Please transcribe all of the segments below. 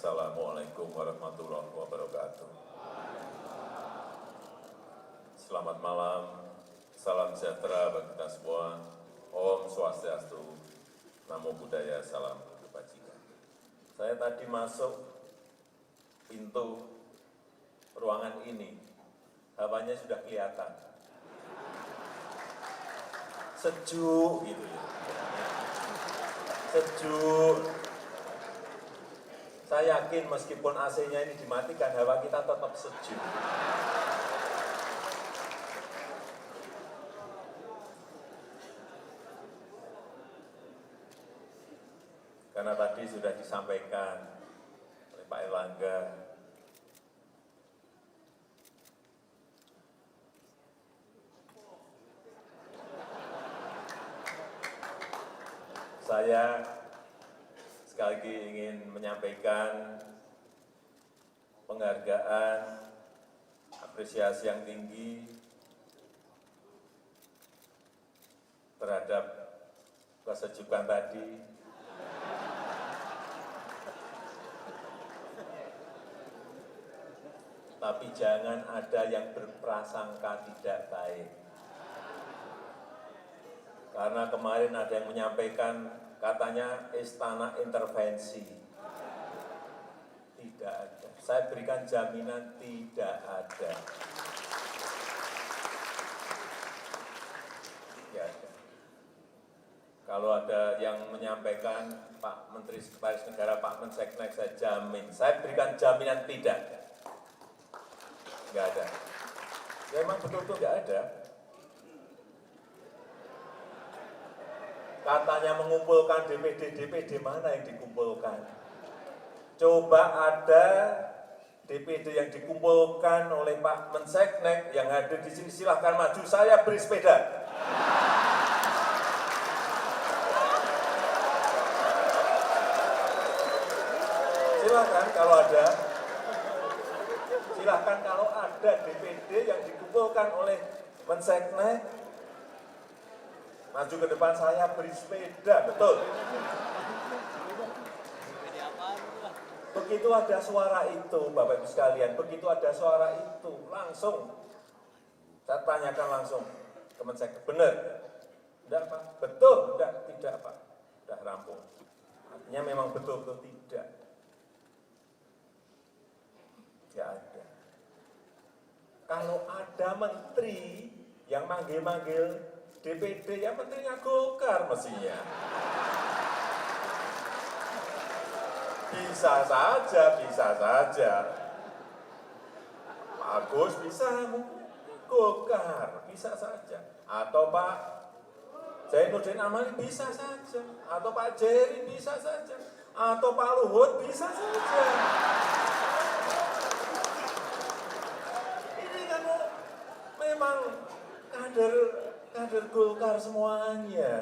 Assalamualaikum warahmatullahi wabarakatuh. Selamat malam, salam sejahtera bagi kita semua. Om Swastiastu, Namo Buddhaya, salam kebajikan. Saya tadi masuk pintu ruangan ini, hawanya sudah kelihatan. Sejuk gitu ya. Sejuk. Saya yakin meskipun AC-nya ini dimatikan, hawa kita tetap sejuk. Karena tadi sudah disampaikan oleh Pak Erlangga, saya sekali lagi ingin menyampaikan penghargaan, apresiasi yang tinggi terhadap kesejukan tadi. Tapi jangan ada yang berprasangka tidak baik. Karena kemarin ada yang menyampaikan katanya istana intervensi. Tidak ada. Saya berikan jaminan tidak ada. Tidak ada. Kalau ada yang menyampaikan Pak Menteri Sekretaris Negara, Pak Menseknek, saya jamin. Saya berikan jaminan tidak. Tidak ada. Ya memang betul-betul tidak ada. Katanya mengumpulkan DPD mana yang dikumpulkan? Coba ada DPD yang dikumpulkan oleh Pak Menseknek yang hadir di sini, silahkan maju, saya beri sepeda. Silahkan kalau ada. Silahkan kalau ada DPD yang dikumpulkan oleh Menseknek, maju ke depan, saya beri sepeda, betul. Begitu ada suara itu, Bapak Ibu sekalian, begitu ada suara itu, langsung saya tanyakan langsung ke Menseknek, benar? Enggak, Pak? Betul? Enggak, tidak, Pak. Sudah rampung. Artinya memang betul-betul tidak. Enggak ada. Kalau ada menteri yang manggil-manggil DPD, ya menterinya Golkar mestinya. Bisa saja, bisa saja. Pak Agus bisa, Golkar, bisa saja. Atau Pak Zainuddin Amali bisa saja. Atau Pak Jerry bisa saja. Atau Pak Luhut bisa saja. Ini kan memang kader Golkar semuanya.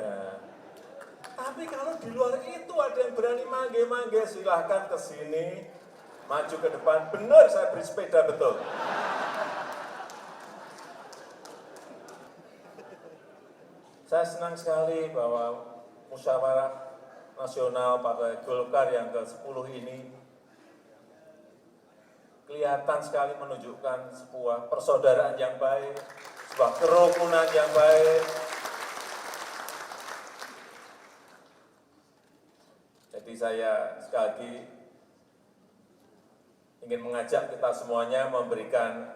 Tapi kalau di luar itu ada yang berani mangge-mangge, silahkan ke sini, maju ke depan. Benar, saya beri sepeda, betul. Saya senang sekali bahwa musyawarah nasional Partai Golkar yang ke-10 ini kelihatan sekali menunjukkan sebuah persaudaraan yang baik, sebuah kerukunan yang baik. Jadi saya sekali lagi ingin mengajak kita semuanya memberikan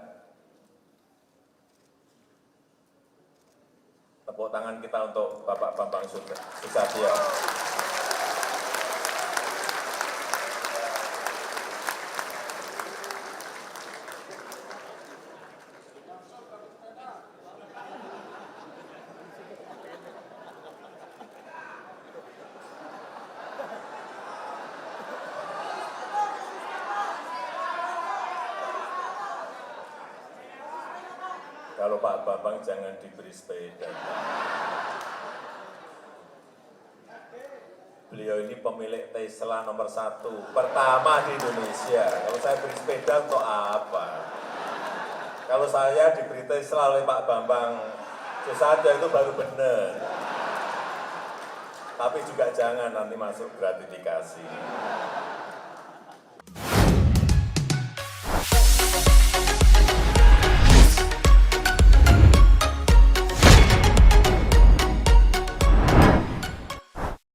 tepuk tangan kita untuk Bapak Bambang Susatyo. Kalau Pak Bambang jangan diberi sepeda. Beliau ini pemilik Tesla nomor 1, pertama di Indonesia. Kalau saya beri sepeda untuk apa? Kalau saya diberi Tesla oleh Pak Bambang Susatyo itu baru benar. Tapi juga jangan nanti masuk gratifikasi.